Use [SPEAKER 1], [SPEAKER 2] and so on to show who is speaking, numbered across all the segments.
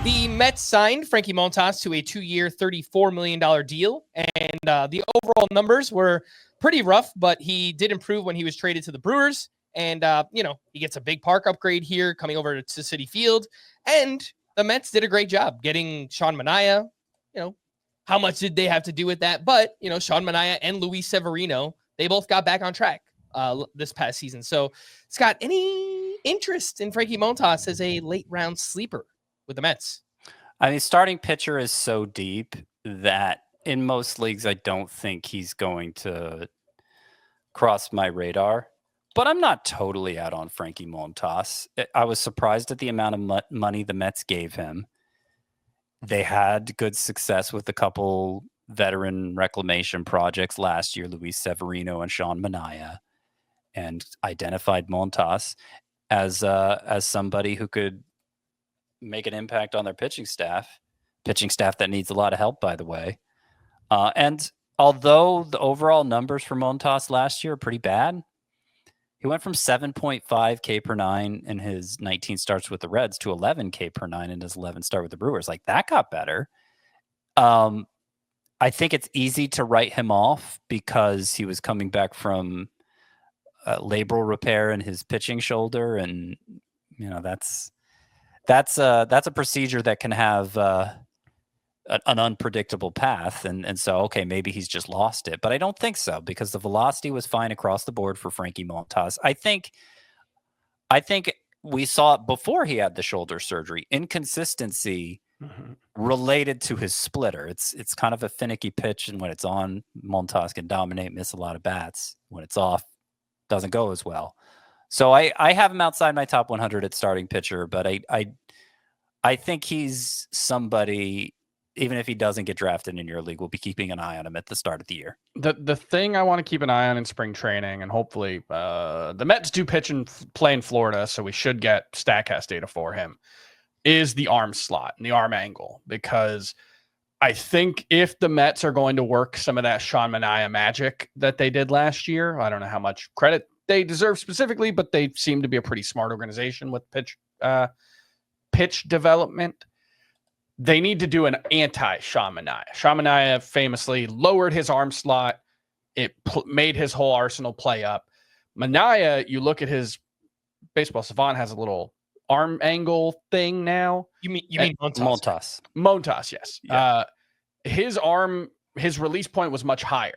[SPEAKER 1] The Mets signed Frankie Montas to a 2-year, $34 million deal, and the overall numbers were pretty rough, but he did improve when he was traded to the Brewers, and, he gets a big park upgrade here coming over to Citi Field, and the Mets did a great job getting Sean Manaea. How much did they have to do with that? But, Sean Manaea and Luis Severino, they both got back on track this past season. So, Scott, any interest in Frankie Montas as a late-round sleeper with the Mets?
[SPEAKER 2] I mean, starting pitcher is so deep that in most leagues, I don't think he's going to cross my radar. But I'm not totally out on Frankie Montas. I was surprised at the amount of money the Mets gave him. They had good success with a couple veteran reclamation projects last year, Luis Severino and Sean Manaea, and identified Montas as somebody who could make an impact on their pitching staff that needs a lot of help, by the way. And although the overall numbers for Montas last year are pretty bad, he went from 7.5 K per nine in his 19 starts with the Reds to 11 K per nine in his 11 start with the Brewers. Like, that got better. I think it's easy to write him off because he was coming back from labral repair in his pitching shoulder, and that's a procedure that can have an unpredictable path, and so okay, maybe he's just lost it, but I don't think so, because the velocity was fine across the board for Frankie Montas. I think we saw it before he had the shoulder surgery. Inconsistency related to his splitter. It's kind of a finicky pitch, and when it's on, Montas can dominate, miss a lot of bats. When it's off, doesn't go as well. So I have him outside my top 100 at starting pitcher, but I think he's somebody, even if he doesn't get drafted in your league, we'll be keeping an eye on him at the start of the year.
[SPEAKER 3] The thing I want to keep an eye on in spring training, and hopefully the Mets do pitch and play in Florida, so we should get StatCast data for him, is the arm slot and the arm angle. Because I think if the Mets are going to work some of that Sean Manaea magic that they did last year, I don't know how much credit they deserve specifically, but they seem to be a pretty smart organization with pitch development. They need to do an anti-Sean Manaea. Sean Manaea famously lowered his arm slot. It made his whole arsenal play up. Manaea, you look at his Baseball Savant has a little arm angle thing now.
[SPEAKER 1] You mean Montas?
[SPEAKER 3] Montas, yes.
[SPEAKER 2] Yeah.
[SPEAKER 3] His release point was much higher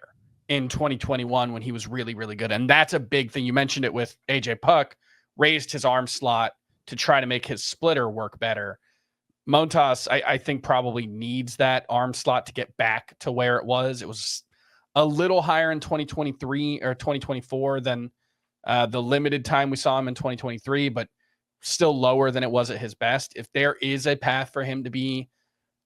[SPEAKER 3] in 2021 when he was really, really good. And that's a big thing. You mentioned it with AJ Puck, raised his arm slot to try to make his splitter work better. Montas, I think, probably needs that arm slot to get back to where it was. It was a little higher in 2023 or 2024 than the limited time we saw him in 2023, but still lower than it was at his best. If there is a path for him to be,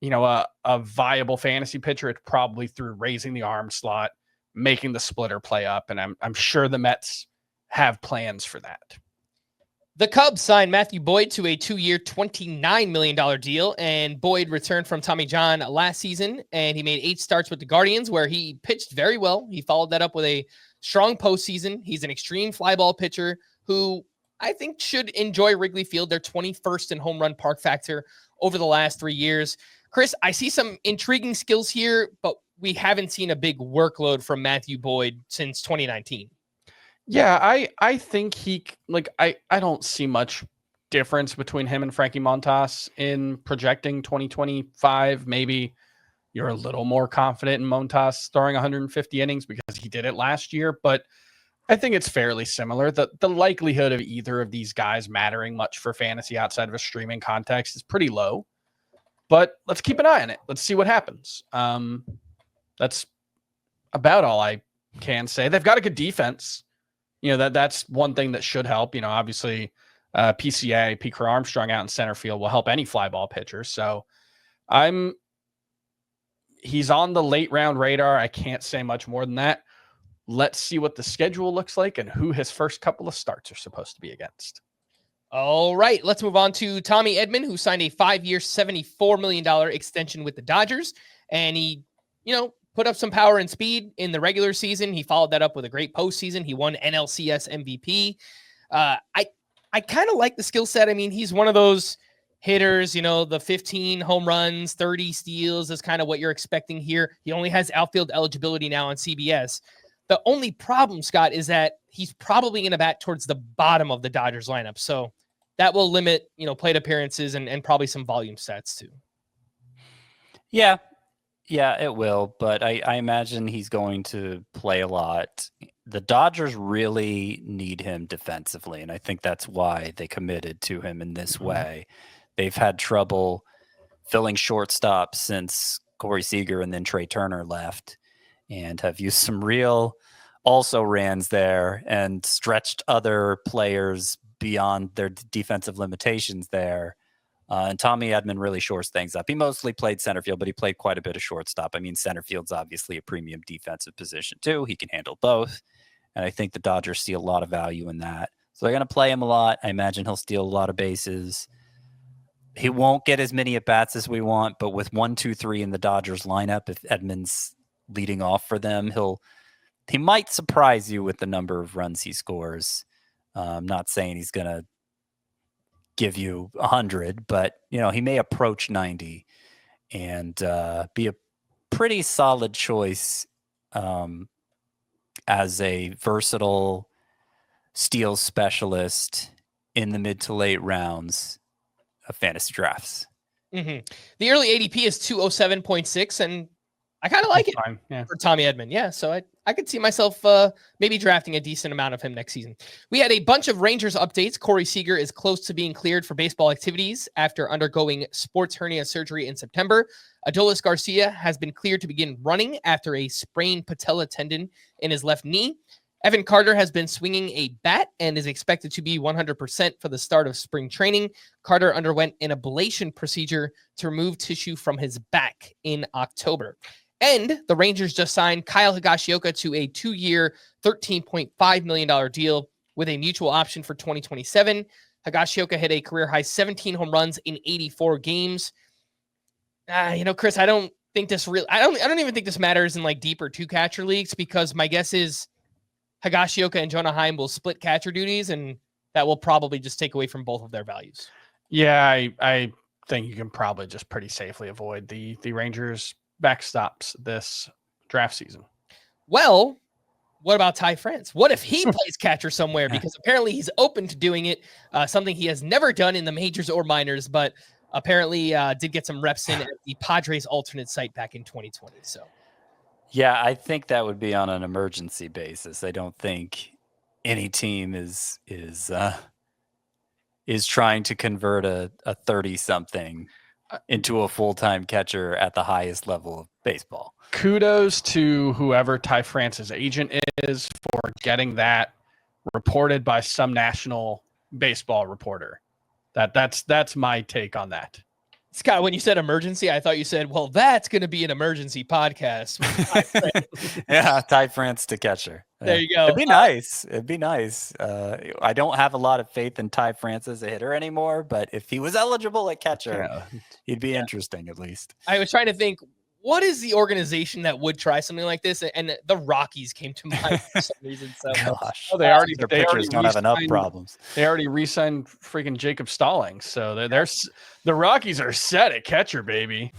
[SPEAKER 3] a viable fantasy pitcher, it's probably through raising the arm slot, making the splitter play up, and I'm sure the Mets have plans for that.
[SPEAKER 1] The Cubs signed Matthew Boyd to a 2-year, $29 million deal, and Boyd returned from Tommy John last season, and he made 8 starts with the Guardians, where he pitched very well. He followed that up with a strong postseason. He's an extreme fly ball pitcher who I think should enjoy Wrigley Field, their 21st in home run park factor over the last 3 years. Chris, I see some intriguing skills here, but we haven't seen a big workload from Matthew Boyd since 2019.
[SPEAKER 3] Yeah, I think I don't see much difference between him and Frankie Montas in projecting 2025. Maybe you're a little more confident in Montas throwing 150 innings because he did it last year, but I think it's fairly similar. The likelihood of either of these guys mattering much for fantasy outside of a streaming context is pretty low, but let's keep an eye on it. Let's see what happens. That's about all I can say. They've got a good defense. That's one thing that should help. Obviously, PCA, Pete Armstrong out in center field will help any fly ball pitcher. So he's on the late round radar. I can't say much more than that. Let's see what the schedule looks like and who his first couple of starts are supposed to be against.
[SPEAKER 1] All right, let's move on to Tommy Edman, who signed a 5-year, $74 million extension with the Dodgers. And he, put up some power and speed in the regular season. He followed that up with a great postseason. He won NLCS MVP. I kind of like the skill set. I mean, he's one of those hitters, the 15 home runs, 30 steals is kind of what you're expecting here. He only has outfield eligibility now on CBS. The only problem, Scott, is that he's probably going to bat towards the bottom of the Dodgers lineup. So that will limit, plate appearances and probably some volume stats too.
[SPEAKER 2] Yeah, it will. But I imagine he's going to play a lot. The Dodgers really need him defensively, and I think that's why they committed to him in this way. They've had trouble filling shortstop since Corey Seager and then Trey Turner left, and have used some real also-rans there and stretched other players beyond their defensive limitations there. And Tommy Edman really shores things up. He mostly played center field, but he played quite a bit of shortstop. I mean, center field's obviously a premium defensive position too. He can handle both. And I think the Dodgers see a lot of value in that. So they're going to play him a lot. I imagine he'll steal a lot of bases. He won't get as many at-bats as we want, but with 1, 2, 3 in the Dodgers lineup, if Edman's leading off for them, he might surprise you with the number of runs he scores. I'm not saying he's going to give you 100, but he may approach 90 and be a pretty solid choice as a versatile steals specialist in the mid to late rounds of fantasy drafts.
[SPEAKER 1] The early ADP is 207.6, and I kind of like it for Tommy Edman. Yeah, so I could see myself maybe drafting a decent amount of him next season. We had a bunch of Rangers updates. Corey Seager is close to being cleared for baseball activities after undergoing sports hernia surgery in September. Adolis Garcia has been cleared to begin running after a sprained patella tendon in his left knee. Evan Carter has been swinging a bat and is expected to be 100% for the start of spring training. Carter underwent an ablation procedure to remove tissue from his back in October. And the Rangers just signed Kyle Higashioka to a 2-year, $13.5 million deal with a mutual option for 2027. Higashioka hit a career-high 17 home runs in 84 games. Chris, I don't think this I don't even think this matters in like deeper 2-catcher leagues, because my guess is Higashioka and Jonah Heim will split catcher duties, and that will probably just take away from both of their values.
[SPEAKER 3] Yeah, I think you can probably just pretty safely avoid the Rangers backstops this draft season.
[SPEAKER 1] Well, what about Ty France? What if he plays catcher somewhere? Because apparently he's open to doing it, something he has never done in the majors or minors, but apparently did get some reps in at the Padres alternate site back in 2020. So,
[SPEAKER 2] yeah, I think that would be on an emergency basis. I don't think any team is trying to convert a 30-something into a full-time catcher at the highest level of baseball.
[SPEAKER 3] Kudos to whoever Ty France's agent is for getting that reported by some national baseball reporter. That's my take on that.
[SPEAKER 1] Scott, when you said emergency, I thought you said, well, that's going to be an emergency podcast.
[SPEAKER 2] Yeah, Ty France to catcher.
[SPEAKER 1] There you go.
[SPEAKER 2] It'd be nice. It'd be nice. I don't have a lot of faith in Ty France as a hitter anymore, but if he was eligible at catcher, he'd be interesting at least.
[SPEAKER 1] I was trying to think, what is the organization that would try something like this? And the Rockies came to mind for some reason. So,
[SPEAKER 2] gosh,
[SPEAKER 3] their
[SPEAKER 2] pitchers don't have enough problems.
[SPEAKER 3] They already re-signed freaking Jacob Stallings, so the Rockies are set at catcher, baby.